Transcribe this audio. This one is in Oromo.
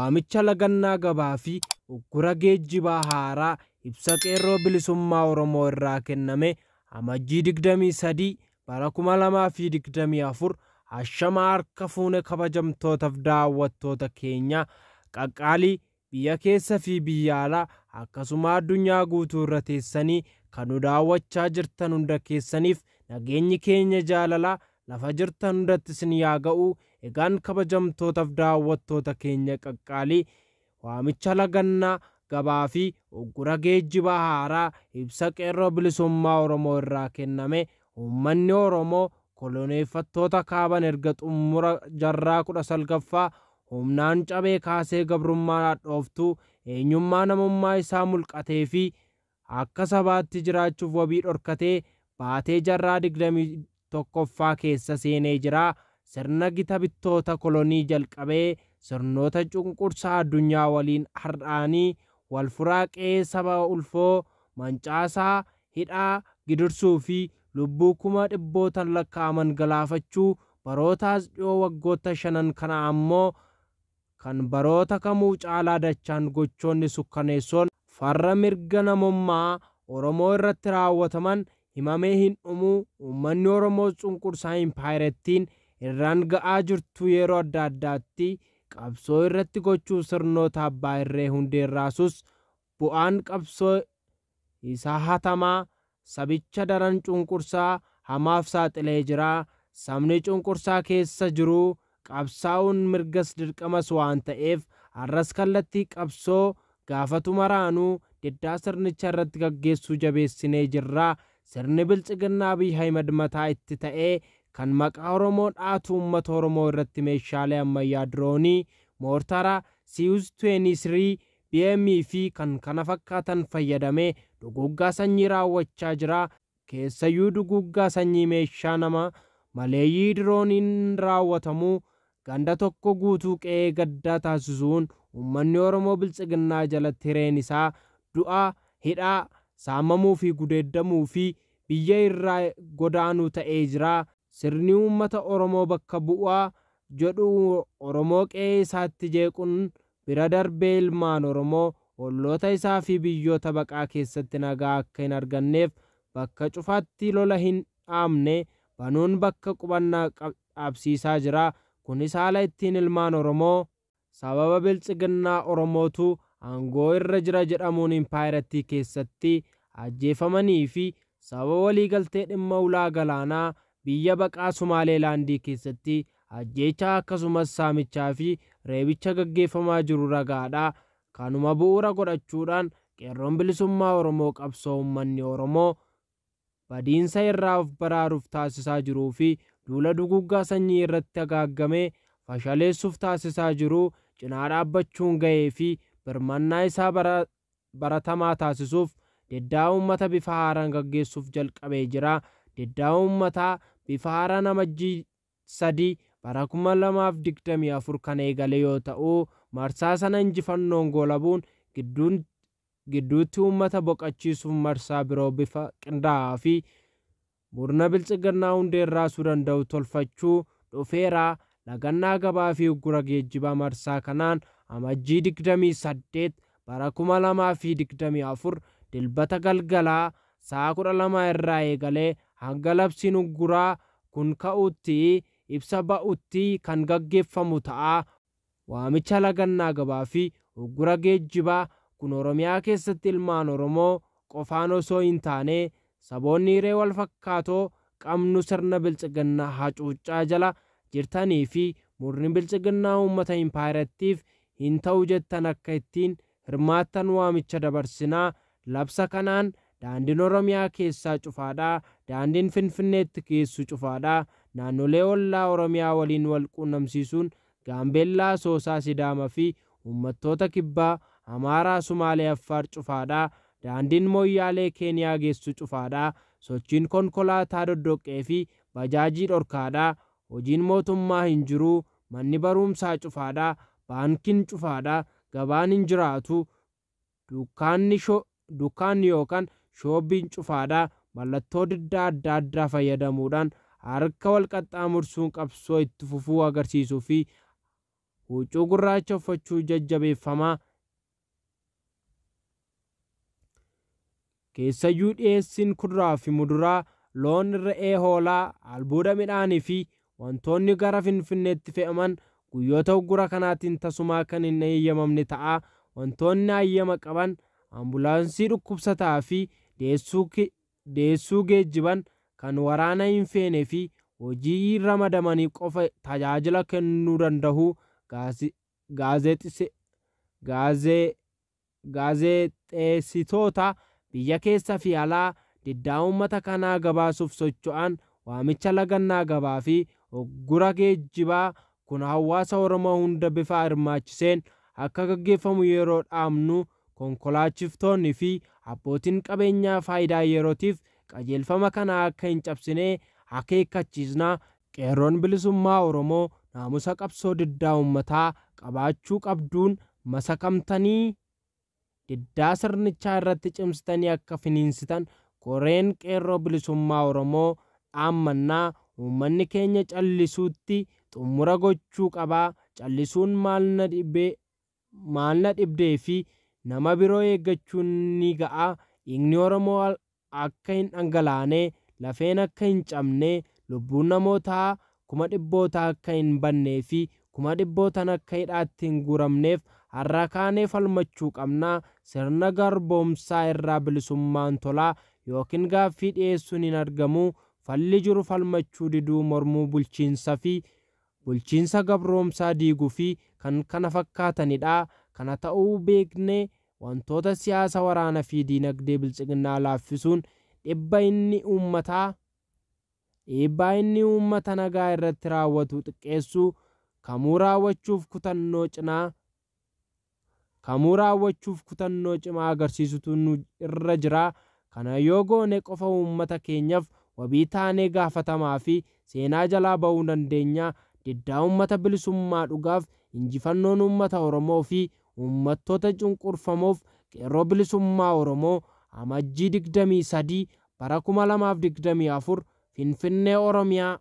waamicha lagannaa gabaa fi uggura geejjibaa haaraa ibsa qeerroo bilisummaa Oromoo irraa kenname amajjii 23 bara 2024 hashama harka fuune kabajamtootaaf daawwattoota keenya qaqqaalii biyya keessa fi biyya alaa akkasuma addunyaa guutuu irra teessanii kan nu daawwachaa jirtan hunda keessaniif nageenyi keenya jaalalaa lafa jirtan hundatti isin yaa ga'u. Egaan kabajamtootaaf daawwattoota keenya qaqqaalii waamicha lagannaa gabaa fi uggura geejjibaa haaraa ibsa qeerroo bilisummaa Oromoo irraa kenname uummanni Oromoo koloneeffattoota kaaban erga xumura jaarraa 19ffaa humnaan cabee kaasee gabrummaa dhooftuu eenyummaa namummaa isaa mulqatee fi akka sabaatti jiraachuuf wabii dhorkatee baatee jaarraa 21ffaa keessa seenee jira. Sirna gita bittoota kolonii jalqabee sirnoota cunqursaa addunyaa waliin har'aanii wal furaaqee saba ulfoo mancaasaa hidhaa gidirsuu fi lubbuu kuma dhibbootan lakkaa'aman galaafachuu barootaas dhiyoo waggoota 5 kana ammoo kan baroota kamuu caalaa dachaan gochoonni sukkaneessoon farra mirga namummaa Oromoo irratti raawwataman himamee hin dhumuu uummanni Oromoo cunqursaa impaayirettiin irraan ga'aa jirtu yeroo adda addaatti qabsoo irratti gochuu sirnoota abbaa irree hundeerraasus bu'aan qabsoo isaa hatamaa sabicha daran cunqursaa hamaaf saaxilee jira. Sabni cunqursaa keessa jiru qabsaa'uun mirgas dirqamas waan ta'eef har'as kallattii qabsoo gaafatu maraanuu diddaa sirnicha irratti gaggeessuu jabeessinee jirra. Sirni bilchiginnaa Abiy Ahmed mataa itti ta'ee kan maqaa Oromoo dhaatu uummata Oromoo irratti meeshaalee ammayyaa diroonii, moortara, Sius-23, BM fi kan kana fakkaatan fayyadamee duguggaa sanyii raawwachaa jira. Keessayyuu duguggaa sanyii meeshaa nama maleeyyii dirooniin raawwatamu ganda tokko guutuu qe'ee gaddaa taasisuun uummanni Oromoo bilchiginnaa jalatti hireen isaa du'a, hidhaa, saamamuu fi gudeeddamuu fi biyya irraa godaanuu ta'ee jira. Sirni uummata Oromoo bakka bu'aa jedhu Oromoo qe'ee isaatti jeequun bira darbee ilmaan Oromoo olloota isaa fi biyyoota baqaa keessatti nagaa akka hin arganneef bakka cufaatti lola hin dhaamne banuun bakka qubannaa dhaabsiisaa jira. Kunis haala ittiin ilmaan Oromoo sababa bilchiginnaa Oromootu aangoo irra jira jedhamuun impaayirettii keessatti ajjeefamanii fi sababa waliigaltee dhimma ulaa galaanaa biyya baqaa Sumaaleelaandii keessatti ajjeechaa akkasumas saamichaa fi reebicha gaggeeffamaa jiru ragaadha. Kanuma bu'uura godhachuudhaan qeerroon bilisummaa Oromoo qabsoo uummanni Oromoo badiinsa irraa of baraaruuf taasisaa jiruu fi duula duguggaa sanyii irratti agaaggamee fashaleessuuf taasisaa jiru cinaa dhaabbachuun ga'ee fi birmannaa isaa baratamaa taasisuuf diddaa uummata bifa haaraan gaggeessuuf jalqabee jira. Diddaa uummataa bifa haaraan amajjii 3 bara 2024 kan eegale yoo ta'u marsaa sana injifannoon goolabuun gidduutti uummata boqachiisuuf marsaa biroo bifa qindaa'aa fi murna bilchiginnaa hundeerraasuu danda'u tolfachuu dhufeera. Lagannaa gabaa fi uggura geejjibaa marsaa kanaan amajjii 28 bara 2024 dilbata galgalaa sa'a 12 irraa eegalee hanga labsiin ugguraa kun ka'utti ibsa ba'utti kan gaggeeffamu ta'a. Waamicha lagannaa gabaa fi uggura geejjibaa kun Oromiyaa keessatti ilmaan Oromoo qofaan osoo hin taane saboonni hiree wal fakkaatoo qabnu sirna bilchiginnaa hacuuccaa jala jirtanii fi murni bilchiginnaa uummata impaayirettiif hin ta'u jettan akka ittiin hirmaattan waamicha dabarsinaa. Labsa kanaan daandiin Oromiyaa keessaa cufaadha. Daandiin Finfinneetti geessu cufaadha. Naannolee ollaa Oromiyaa waliin wal quunnamsiisuun Gaambeellaa, Asoosaa, Sidaamaa fi uummattoota kibbaa Amaaraa, Sumaalee, Affaar cufaadha. Daandiin Mooyyaalee Keeniyaa geessu cufaadha. Sochiin konkolaataa doddoqqee fi bajaajii dhorkaadha. Hojiin mootummaa hin jiru. Manni barumsaa cufaadha. Baankiin cufaadha. Gabaan hin jiraatu. Dukkaanni yookaan shoobbiin cufaadha. Mallattoo diddaa adda addaa fayyadamuudhaan harka wal qaxxaamursuun qabsoo itti fufuu agarsiisuu fi huccuu gurraacha uffachuu jajjabeeffamaa. Keessayyuu dhiyeessiin kuduraa fi muduraa, loon, re'ee, hoolaa, albuuda midhaanii fi wantoonni gara Finfinneetti fe'aman guyyoota uggura kanaatiin tasumaa kan hin eeyyamamne ta'a. Wantoonni hayyama qaban ambulaansii dhukkubsataa fi deessuu geejjiban kan waraana hin feene fi hojii ramadamanii qofa tajaajila kennuu danda'u. Gaazexeessitoota biyya keessa fi alaa diddaa uummata kanaa gabaasuuf socho'an waamicha lagannaa gabaa fi uggura geejjibaa kun hawaasa Oromoo hunda bifa hirmaachiseen akka gaggeeffamu yeroo dhaamnu, konkolaachiftoonni fi abbootiin qabeenyaa faayidaa yerootiif qajeelfama kana akka hin cabsine akeekkachiisna. Qeerroon bilisummaa Oromoo naamusa qabsoo diddaa uummataa qabaachuu qabduun masakamtanii diddaa sirnichaa irratti cimsitanii akka finiinsitan koreen qeerroo bilisummaa Oromoo dhaammannaa. Uummanni keenya callisuutti xumura gochuu qabaa. Callisuun maal na dhibdee fi nama biroo eeggachuun ni ga'a. Dhiigni Oromoo akka hin dhangalaane, lafeen akka hin cabne, lubbuun namootaa kuma dhibbootaa akka hin bannee fi kuma dhibbootaan akka hidhaatti hin guuramneef har'a kaanee falmachuu qabna. Sirna garboomsaa irraa bilisummaan tolaa yookiin gaaffii dhiyeessuun hin argamu. Falli jiru falmachuu diduu, mormuu, bulchiinsa gabroomsaa diiguu fi kan kana fakkaatanidha. Kana ta'uu beeknee wantoota siyaasa, waraana fi diinagdee bilchiginnaa laaffisuun dhiibbaa inni uummata nagaa irratti raawwatu xiqqeessuu kamuu raawwachuuf kutannoo cimaa agarsiisutu nu irra jira. Kana yoo goone qofa uummata keenyaaf wabii taanee gaafatamaa fi seenaa jalaa ba'uu dandeenya. Diddaa uummata bilisummaa dhugaaf injifannoon uummata Oromoo fi uummattoota cunqurfamoof qeerroo bilisummaa Oromoo amajjii 23 bara 2024 Finfinnee, Oromiyaa.